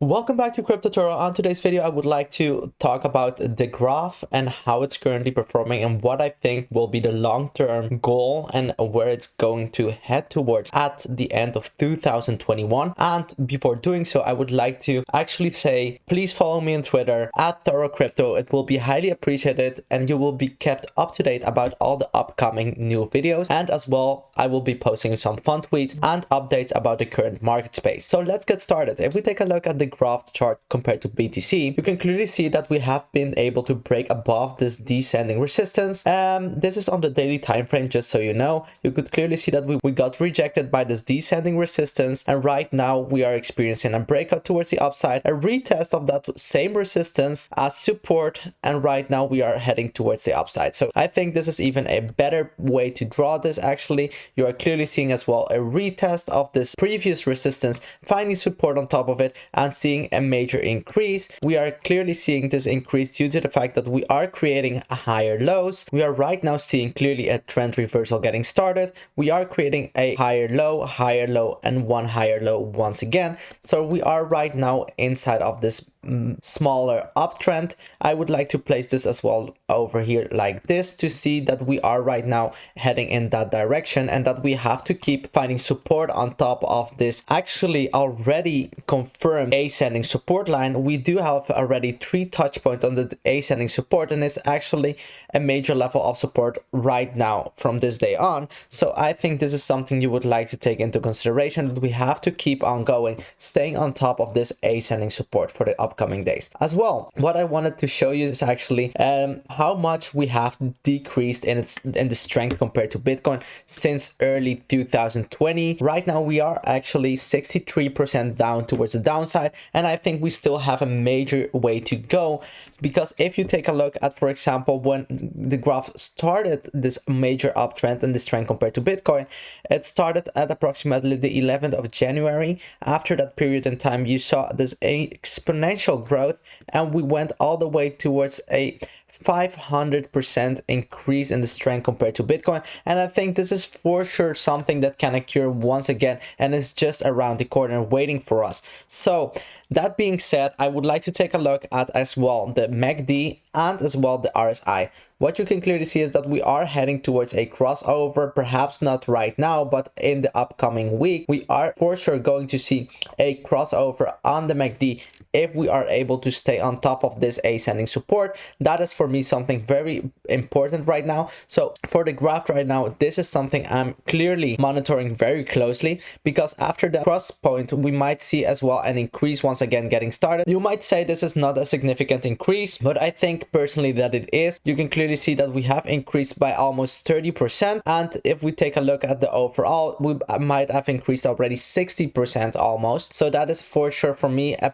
Welcome back to Crypto Tutorial. On today's video, I would like to talk about the graph and how it's currently performing and what I think will be the long-term goal and where it's going to head towards at the end of 2021. And before doing so, I would like to actually say, please follow me on Twitter at Thorough Crypto. It will be highly appreciated and you will be kept up to date about all the upcoming new videos. And as well, I will be posting some fun tweets and updates about the current market space. So let's get started. If we take a look at the graph chart compared to BTC, you can clearly see that we have been able to break above this descending resistance. This is on the daily time frame, just so you know. You could clearly see that we got rejected by this descending resistance, and right now we are experiencing a breakout towards the upside, a retest of that same resistance as support, and right now we are heading towards the upside. So I think this is even a better way to draw this. Actually, you are clearly seeing as well a retest of this previous resistance, finding support on top of it and seeing a major increase. We are clearly seeing this increase due to the fact that we are creating higher lows. We are right now seeing clearly a trend reversal getting started. We are creating a higher low, and one higher low once again. So we are right now inside of this smaller uptrend. I would like to place this as well over here like this to see that we are right now heading in that direction and that we have to keep finding support on top of this actually already confirmed ascending support line. We do have already 3 touch points on the ascending support, and it's actually a major level of support right now from this day on. So I think this is something you would like to take into consideration, that we have to keep on going, staying on top of this ascending support for the upcoming days. As well, what I wanted to show you is actually how much we have decreased in the strength compared to Bitcoin since early 2020. Right now we are actually 63% down towards the downside, and I think we still have a major way to go, because if you take a look at, for example, when the graph started this major uptrend in the strength compared to Bitcoin, it started at approximately the 11th of January. After that period in time, you saw this exponential growth, and we went all the way towards a 500% increase in the strength compared to Bitcoin. And I think this is for sure something that can occur once again, and is just around the corner waiting for us. So that being said, I would like to take a look at as well the MACD and as well the RSI. What you can clearly see is that we are heading towards a crossover, perhaps not right now, but in the upcoming week, we are for sure going to see a crossover on the MACD if we are able to stay on top of this ascending support. That is for me something very important right now. So for the graph right now, this is something I'm clearly monitoring very closely, because after the cross point, we might see as well an increase once again getting started. You might say this is not a significant increase, but I think personally that it is. You can clearly see that we have increased by almost 30%, and if we take a look at the overall, we might have increased already 60% almost. So that is for sure for me a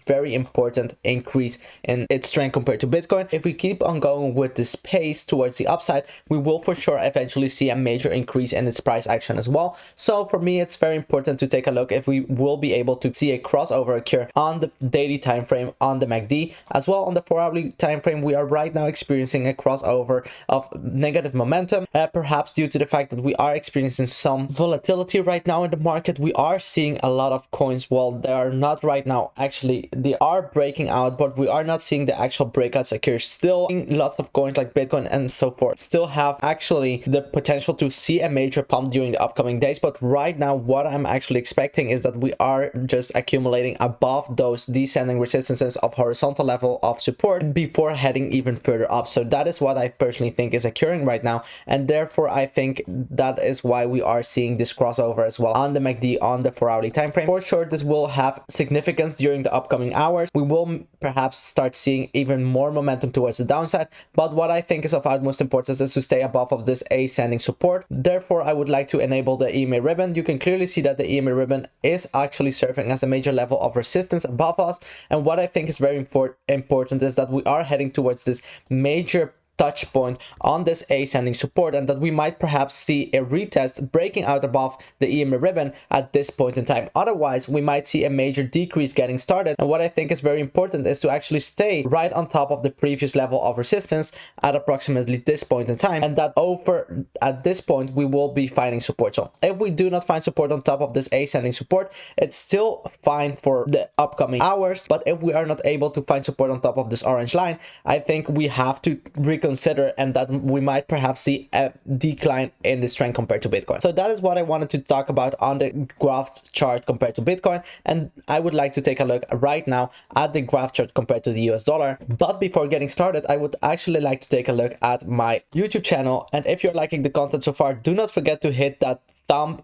very important increase in its strength compared to Bitcoin. If we keep on going with this pace towards the upside, we will for sure eventually see a major increase in its price action as well. So for me, it's very important to take a look if we will be able to see a crossover occur on the daily time frame, on the MACD. As well on the 4-hourly time frame, we are right now experiencing a crossover of negative momentum, perhaps due to the fact that we are experiencing some volatility right now in the market. We are seeing a lot of coins, well, they are not right now, actually they are breaking out, but we are not seeing the actual breakouts occur. Still lots of coins like Bitcoin and so forth still have actually the potential to see a major pump during the upcoming days. But right now what I'm actually expecting is that we are just accumulating above those descending resistances of horizontal level of support before heading even further up. So that is what I personally think is occurring right now, and therefore I think that is why we are seeing this crossover as well on the MACD on the 4-hourly time frame. For sure this will have significance during the upcoming hours. We will perhaps start seeing even more momentum towards the downside, but what I think is of utmost importance is to stay above of this ascending support. Therefore I would like to enable the EMA ribbon. You can clearly see that the EMA ribbon is actually serving as a major level of resistance above us, and what I think is very important is that we are heading towards this major touch point on this ascending support, and that we might perhaps see a retest breaking out above the EMA ribbon at this point in time. Otherwise, we might see a major decrease getting started, and what I think is very important is to actually stay right on top of the previous level of resistance at approximately this point in time, and that over at this point we will be finding support. So if we do not find support on top of this ascending support, it's still fine for the upcoming hours, but if we are not able to find support on top of this orange line, I think we have to reconsider, and that we might perhaps see a decline in this trend compared to Bitcoin. So that is what I wanted to talk about on the graph chart compared to Bitcoin, and I would like to take a look right now at the graph chart compared to the US dollar. But before getting started, I would actually like to take a look at my YouTube channel, and if you're liking the content so far, do not forget to hit that thumb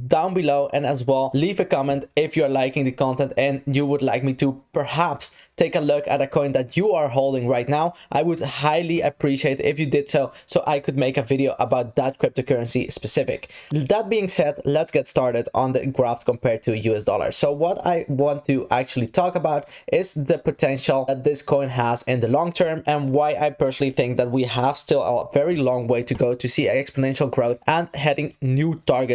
down below, and as well leave a comment if you're liking the content and you would like me to perhaps take a look at a coin that you are holding right now. I would highly appreciate if you did so I could make a video about that cryptocurrency specific. That being said, let's get started on the graph compared to US dollar. So what I want to actually talk about is the potential that this coin has in the long term, and why I personally think that we have still a very long way to go to see exponential growth and heading new targets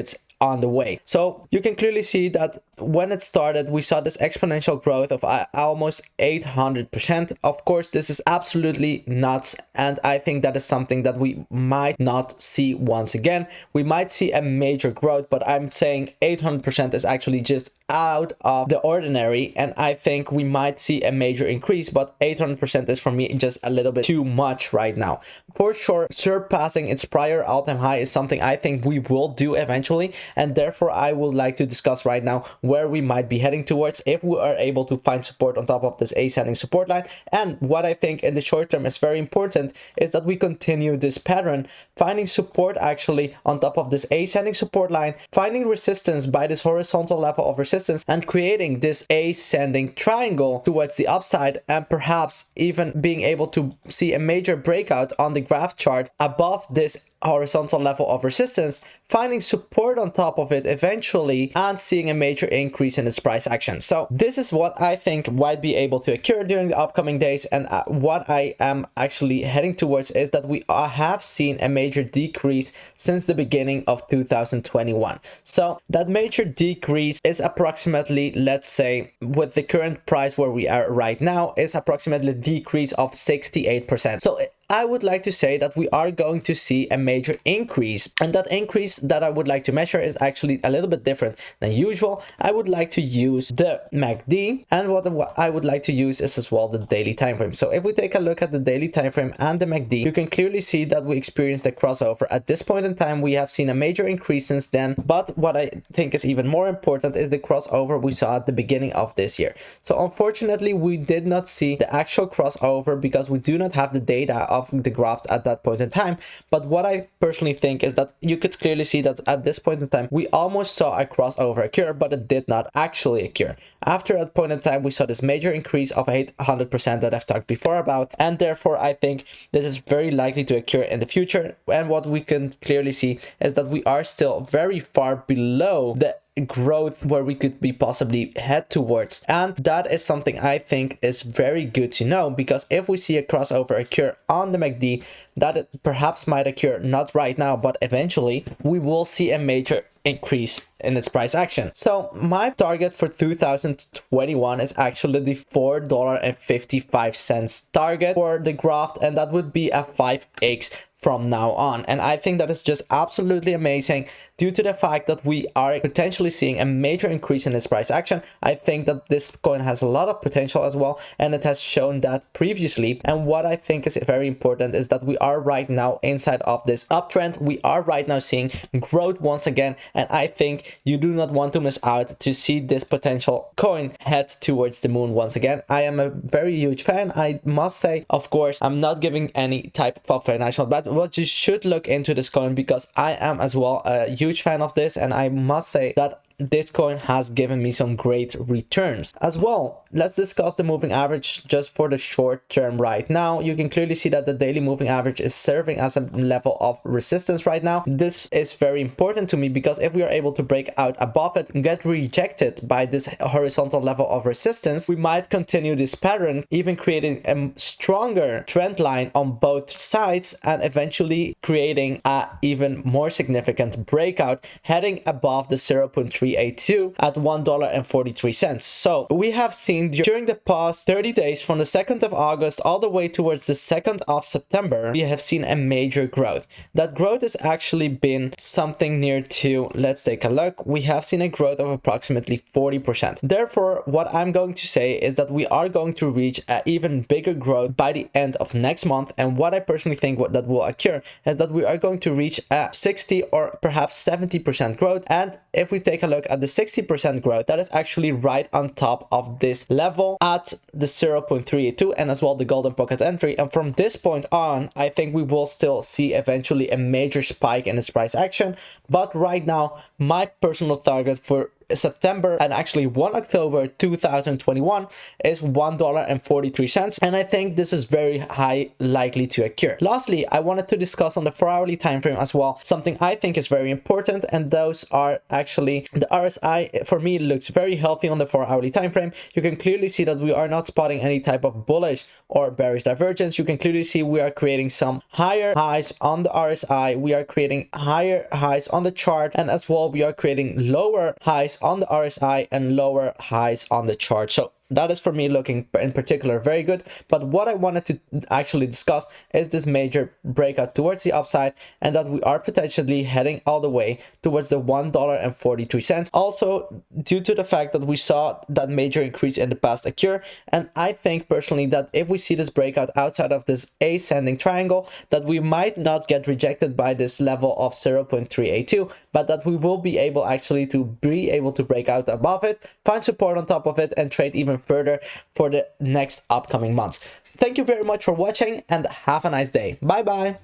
on the way. So you can clearly see that when it started, we saw this exponential growth of almost 800%. Of course, this is absolutely nuts, and I think that is something that we might not see once again. We might see a major growth, but I'm saying 800% is actually just out of the ordinary, and I think we might see a major increase, but 800% is for me just a little bit too much right now. For sure, surpassing its prior all-time high is something I think we will do eventually, and therefore I would like to discuss right now where we might be heading towards if we are able to find support on top of this ascending support line. And what I think in the short term is very important is that we continue this pattern, finding support actually on top of this ascending support line, finding resistance by this horizontal level of resistance, and creating this ascending triangle towards the upside, and perhaps even being able to see a major breakout on the graph chart above this horizontal level of resistance, finding support on top of it eventually, and seeing a major increase in its price action. So this is what I think might be able to occur during the upcoming days, and what I am actually heading towards is that we have seen a major decrease since the beginning of 2021. So that major decrease is approximately, let's say, with the current price where we are right now, is approximately a decrease of 68%. So I would like to say that we are going to see a major increase, and that increase that I would like to measure is actually a little bit different than usual. I would like to use the MACD, and what I would like to use is as well the daily time frame. So if we take a look at the daily time frame and the MACD, you can clearly see that we experienced a crossover. At this point in time, we have seen a major increase since then, but what I think is even more important is the crossover we saw at the beginning of this year. So unfortunately, we did not see the actual crossover because we do not have the data of the graph at that point in time. But what I personally think is that you could clearly see that at this point in time we almost saw a crossover occur, but it did not actually occur. After that point in time, we saw this major increase of 800% that I've talked before about, and therefore I think this is very likely to occur in the future. And what we can clearly see is that we are still very far below the growth where we could be possibly head towards, and that is something I think is very good to know, because if we see a crossover occur on the MACD, that it perhaps might occur not right now, but eventually we will see a major increase in its price action. So my target for 2021 is actually the $4.55 target for the graph, and that would be a 5x from now on. And I think that is just absolutely amazing due to the fact that we are potentially seeing a major increase in its price action. I think that this coin has a lot of potential as well, and it has shown that previously. And what I think is very important is that we are right now inside of this uptrend. We are right now seeing growth once again, and I think you do not want to miss out to see this potential coin head towards the moon once again. I am a very huge fan, I must say. Of course, I'm not giving any type of financial advice, but you should look into this coin because I am as well a huge fan of this, and I must say that this coin has given me some great returns as well. Let's discuss the moving average just for the short term right now. You can clearly see that the daily moving average is serving as a level of resistance right now. This is very important to me because if we are able to break out above it and get rejected by this horizontal level of resistance, we might continue this pattern, even creating a stronger trend line on both sides and eventually creating a even more significant breakout heading above the 0.382 at $1.43. So we have seen during the past 30 days from the 2nd of August all the way towards the 2nd of September, we have seen a major growth. That growth has actually been something near to, let's take a look, we have seen a growth of approximately 40%. Therefore, what I'm going to say is that we are going to reach an even bigger growth by the end of next month. And what I personally think that will occur is that we are going to reach a 60 or perhaps 70% growth. And if we take a look at the 60% growth, that is actually right on top of this level at the 0.382 and as well the golden pocket entry. And from this point on, I think we will still see eventually a major spike in its price action. But right now, my personal target for September and actually 1 October 2021 is $1.43, and I think this is very high likely to occur. Lastly, I wanted to discuss on the 4-hourly time frame as well something I think is very important, and those are actually the RSI. For me, it looks very healthy on the 4-hourly time frame. You can clearly see that we are not spotting any type of bullish or bearish divergence. You can clearly see we are creating some higher highs on the RSI, we are creating higher highs on the chart, and as well we are creating lower highs on the RSI and lower highs on the chart. So that is for me looking in particular very good. But what I wanted to actually discuss is this major breakout towards the upside, and that we are potentially heading all the way towards the $1.43. Also, due to the fact that we saw that major increase in the past occur, and I think personally that if we see this breakout outside of this ascending triangle, that we might not get rejected by this level of 0.382, but that we will be able actually to break out above it, find support on top of it, and trade even further for the next upcoming months. Thank you very much for watching and have a nice day. Bye bye.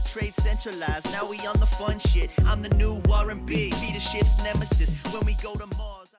Trade centralized, now we on the fun shit. I'm the new R&B, leadership's nemesis when we go to Mars.